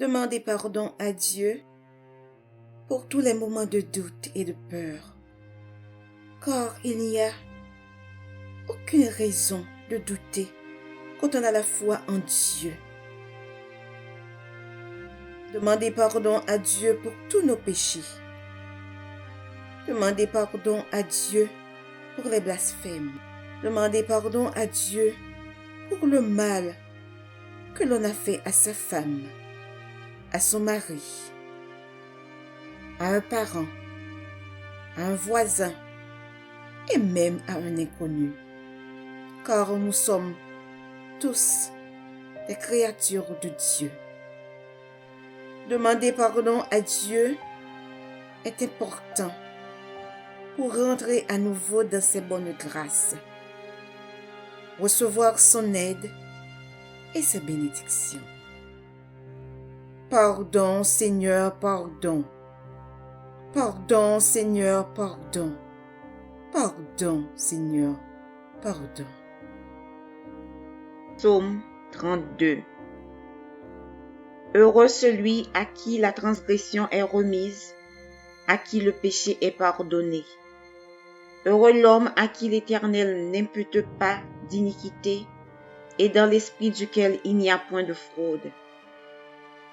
Demandez pardon à Dieu pour tous les moments de doute et de peur, car il n'y a aucune raison de douter quand on a la foi en Dieu. Demandez pardon à Dieu pour tous nos péchés. Demandez pardon à Dieu pour les blasphèmes. Demandez pardon à Dieu pour le mal que l'on a fait à sa femme, à son mari, à un parent, à un voisin et même à un inconnu. Car nous sommes tous des créatures de Dieu. Demander pardon à Dieu est important pour rentrer à nouveau dans ses bonnes grâces, recevoir son aide et ses bénédictions. Pardon, Seigneur, pardon. Pardon, Seigneur, pardon. Pardon, Seigneur, pardon. Psaume 32. Heureux celui à qui la transgression est remise, à qui le péché est pardonné. Heureux l'homme à qui l'Éternel n'impute pas d'iniquité et dans l'esprit duquel il n'y a point de fraude.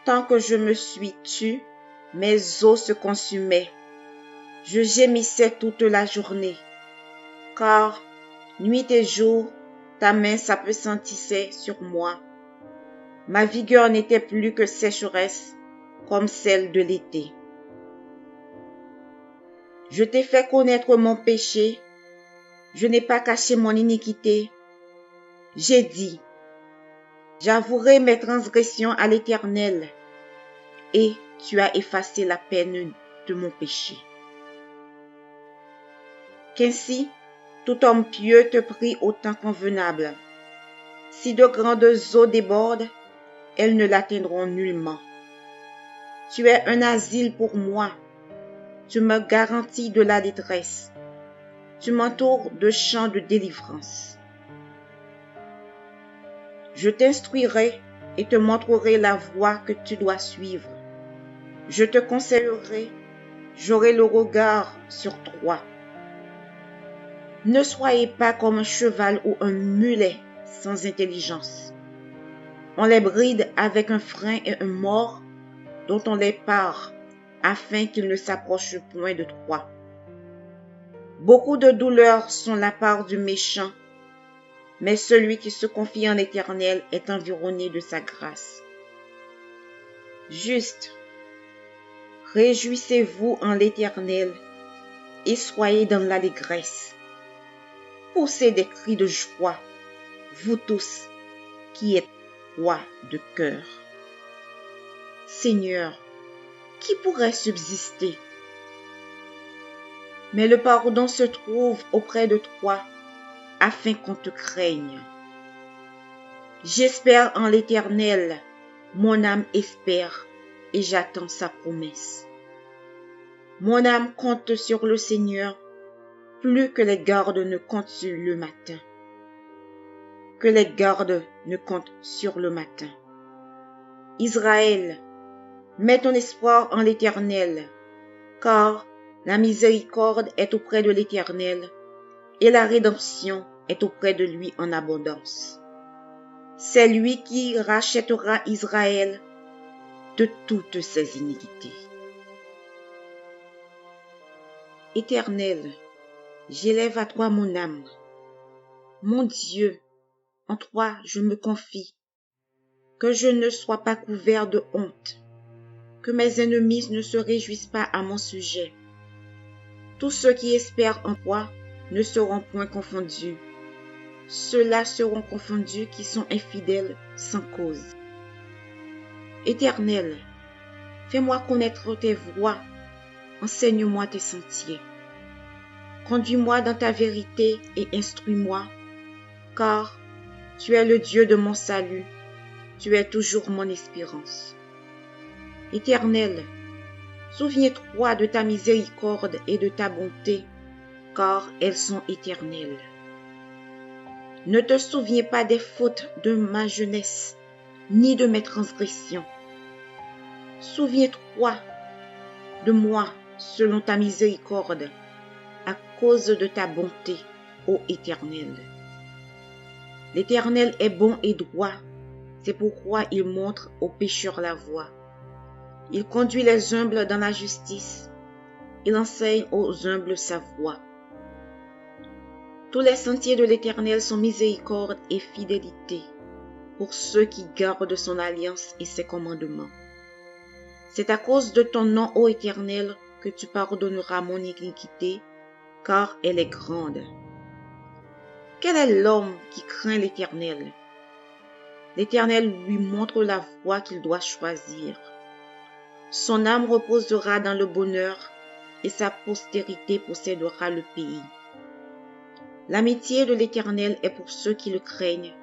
Tant que je me suis tue, mes os se consumaient. Je gémissais toute la journée, car nuit et jour, ta main s'appesantissait sur moi. Ma vigueur n'était plus que sécheresse, comme celle de l'été. Je t'ai fait connaître mon péché, je n'ai pas caché mon iniquité. J'ai dit, j'avouerai mes transgressions à l'Éternel, et tu as effacé la peine de mon péché. Qu'ainsi, tout homme pieux te prie au temps convenable. Si de grandes eaux débordent, elles ne l'atteindront nullement. Tu es un asile pour moi. Tu me garantis de la détresse. Tu m'entoures de chants de délivrance. Je t'instruirai et te montrerai la voie que tu dois suivre. Je te conseillerai, j'aurai le regard sur toi. Ne soyez pas comme un cheval ou un mulet sans intelligence. On les bride avec un frein et un mors dont on les pare afin qu'ils ne s'approchent point de toi. Beaucoup de douleurs sont la part du méchant, mais celui qui se confie en l'Éternel est environné de sa grâce. Juste, réjouissez-vous en l'Éternel et soyez dans l'allégresse. Poussez des cris de joie, vous tous qui êtes rois de cœur. Seigneur, qui pourrait subsister? Mais le pardon se trouve auprès de toi, afin qu'on te craigne. J'espère en l'Éternel, mon âme espère, et j'attends sa promesse. Mon âme compte sur le Seigneur, plus que les gardes ne comptent sur le matin. Que les gardes ne comptent sur le matin. Israël, mets ton espoir en l'Éternel, car la miséricorde est auprès de l'Éternel, et la rédemption est auprès de lui en abondance. C'est lui qui rachètera Israël de toutes ses iniquités. Éternel, j'élève à toi mon âme. Mon Dieu, en toi je me confie. Que je ne sois pas couvert de honte. Que mes ennemis ne se réjouissent pas à mon sujet. Tous ceux qui espèrent en toi ne seront point confondus. Ceux-là seront confondus qui sont infidèles sans cause. Éternel, fais-moi connaître tes voies, enseigne-moi tes sentiers. Conduis-moi dans ta vérité et instruis-moi, car tu es le Dieu de mon salut, tu es toujours mon espérance. Éternel, souviens-toi de ta miséricorde et de ta bonté, car elles sont éternelles. Ne te souviens pas des fautes de ma jeunesse, ni de mes transgressions. Souviens-toi de moi selon ta miséricorde, à cause de ta bonté, ô Éternel. L'Éternel est bon et droit, c'est pourquoi il montre aux pécheurs la voie. Il conduit les humbles dans la justice, il enseigne aux humbles sa voie. Tous les sentiers de l'Éternel sont miséricorde et fidélité pour ceux qui gardent son alliance et ses commandements. C'est à cause de ton nom, ô Éternel, que tu pardonneras mon iniquité, car elle est grande. Quel est l'homme qui craint l'Éternel? L'Éternel lui montre la voie qu'il doit choisir. Son âme reposera dans le bonheur et sa postérité possédera le pays. L'amitié de l'Éternel est pour ceux qui le craignent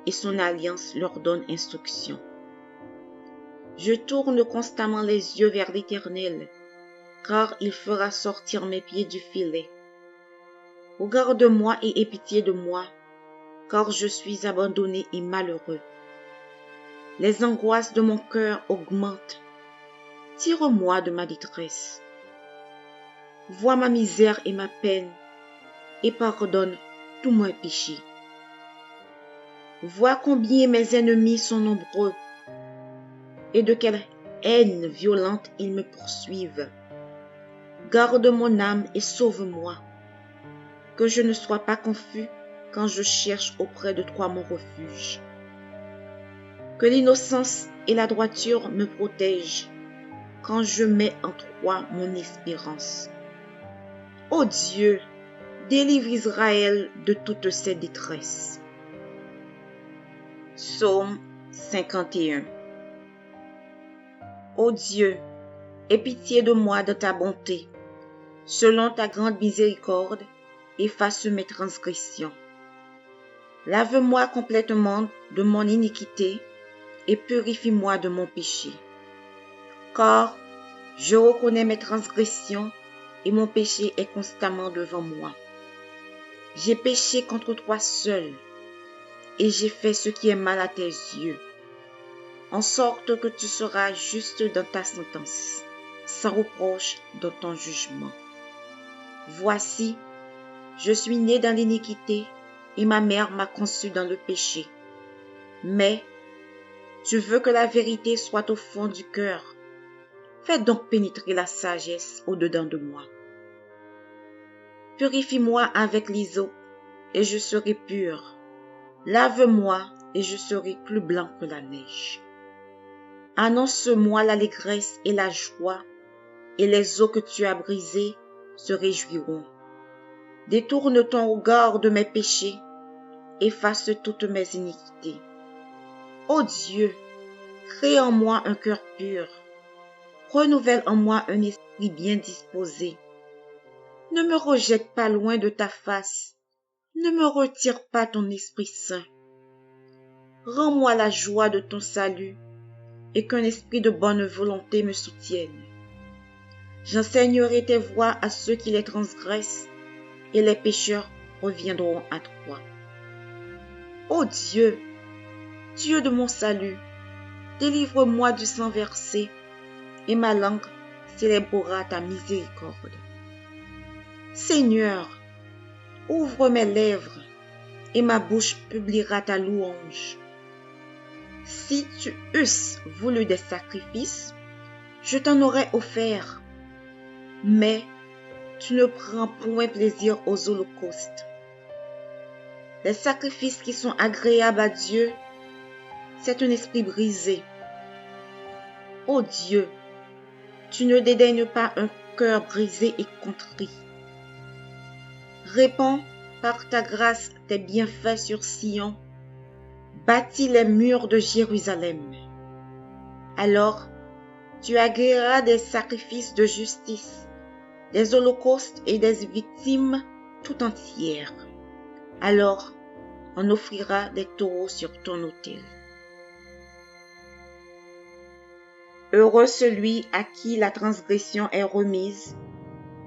et son alliance leur donne instruction. Je tourne constamment les yeux vers l'Éternel, car il fera sortir mes pieds du filet. Regarde-moi et aie pitié de moi, car je suis abandonné et malheureux. Les angoisses de mon cœur augmentent. Tire-moi de ma détresse. Vois ma misère et ma peine, et pardonne tous mes péchés. Vois combien mes ennemis sont nombreux, et de quelle haine violente ils me poursuivent. Garde mon âme et sauve-moi, que je ne sois pas confus quand je cherche auprès de toi mon refuge. Que l'innocence et la droiture me protègent quand je mets en toi mon espérance. Ô Dieu, délivre Israël de toutes ses détresses. Psaume 51. Ô Dieu, aie pitié de moi de ta bonté. Selon ta grande miséricorde, efface mes transgressions. Lave-moi complètement de mon iniquité et purifie-moi de mon péché. Car je reconnais mes transgressions et mon péché est constamment devant moi. J'ai péché contre toi seul et j'ai fait ce qui est mal à tes yeux, en sorte que tu seras juste dans ta sentence, sans reproche dans ton jugement. Voici, je suis né dans l'iniquité et ma mère m'a conçu dans le péché. Mais tu veux que la vérité soit au fond du cœur. Fais donc pénétrer la sagesse au-dedans de moi. Purifie-moi avec l'hysope et je serai pur. Lave-moi et je serai plus blanc que la neige. Annonce-moi l'allégresse et la joie, et les os que tu as brisés se réjouiront. Détourne ton regard de mes péchés, efface toutes mes iniquités. Ô Dieu, crée en moi un cœur pur, renouvelle en moi un esprit bien disposé. Ne me rejette pas loin de ta face, ne me retire pas ton Esprit Saint. Rends-moi la joie de ton salut, et qu'un esprit de bonne volonté me soutienne. J'enseignerai tes voies à ceux qui les transgressent, et les pécheurs reviendront à toi. Ô Dieu, Dieu de mon salut, délivre-moi du sang versé, et ma langue célébrera ta miséricorde. Seigneur, ouvre mes lèvres, et ma bouche publiera ta louange. Si tu eusses voulu des sacrifices, je t'en aurais offert, mais tu ne prends point plaisir aux holocaustes. Les sacrifices qui sont agréables à Dieu, c'est un esprit brisé. Ô Dieu, tu ne dédaignes pas un cœur brisé et contrit. Répands par ta grâce tes bienfaits sur Sion, bâtis les murs de Jérusalem. Alors, tu agréeras des sacrifices de justice, des holocaustes et des victimes tout entières. Alors, on offrira des taureaux sur ton autel. Heureux celui à qui la transgression est remise,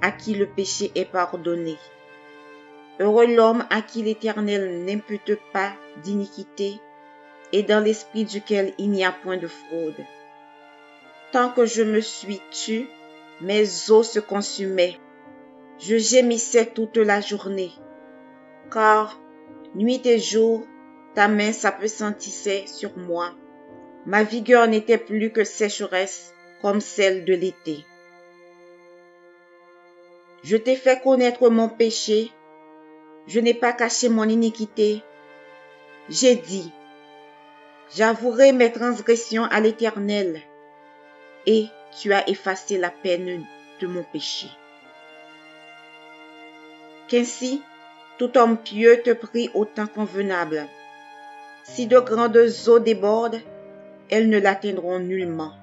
à qui le péché est pardonné. Heureux l'homme à qui l'Éternel n'impute pas d'iniquité et dans l'esprit duquel il n'y a point de fraude. longtemps que je me suis tue, mes os se consumaient. Je gémissais toute la journée, car nuit et jour, ta main s'appesantissait sur moi. Ma vigueur n'était plus que sécheresse comme celle de l'été. Je t'ai fait connaître mon péché, je n'ai pas caché mon iniquité. J'ai dit, j'avouerai mes transgressions à l'Éternel, et tu as effacé la peine de mon péché. Qu'ainsi, tout homme pieux te prie au temps convenable. Si de grandes eaux débordent, elles ne l'atteindront nullement.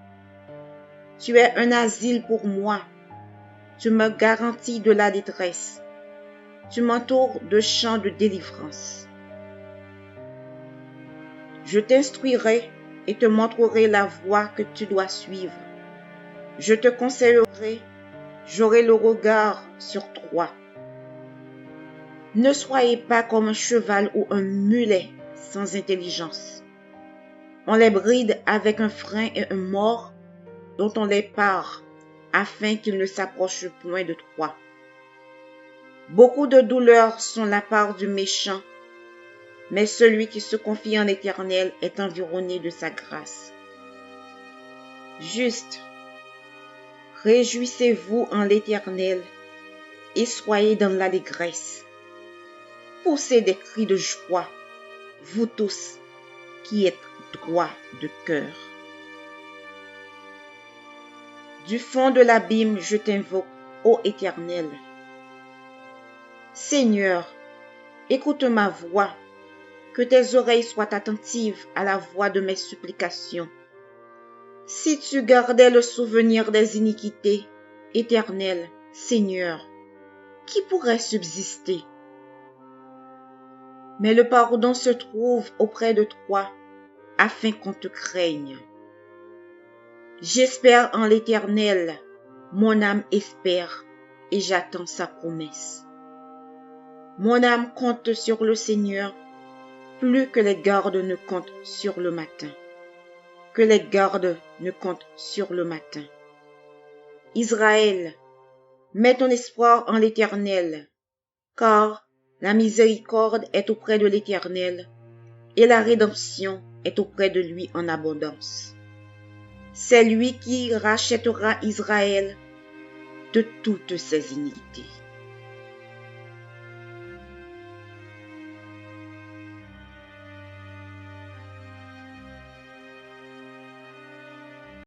Tu es un asile pour moi. Tu me garantis de la détresse. Tu m'entoures de chants de délivrance. Je t'instruirai et te montrerai la voie que tu dois suivre. Je te conseillerai, j'aurai le regard sur toi. Ne soyez pas comme un cheval ou un mulet sans intelligence. On les bride avec un frein et un mors dont on les pare afin qu'ils ne s'approchent point de toi. Beaucoup de douleurs sont la part du méchant, mais celui qui se confie en l'Éternel est environné de sa grâce. Juste, réjouissez-vous en l'Éternel et soyez dans l'allégresse. Poussez des cris de joie, vous tous qui êtes droits de cœur. Du fond de l'abîme, je t'invoque, ô Éternel. Seigneur, écoute ma voix, que tes oreilles soient attentives à la voix de mes supplications. Si tu gardais le souvenir des iniquités, Éternel, Seigneur, qui pourrait subsister? Mais le pardon se trouve auprès de toi, afin qu'on te craigne. J'espère en l'Éternel, mon âme espère, et j'attends sa promesse. Mon âme compte sur le Seigneur, plus que les gardes ne comptent sur le matin. Que les gardes ne comptent sur le matin. Israël, mets ton espoir en l'Éternel, car la miséricorde est auprès de l'Éternel, et la rédemption est auprès de lui en abondance. C'est lui qui rachètera Israël de toutes ses iniquités.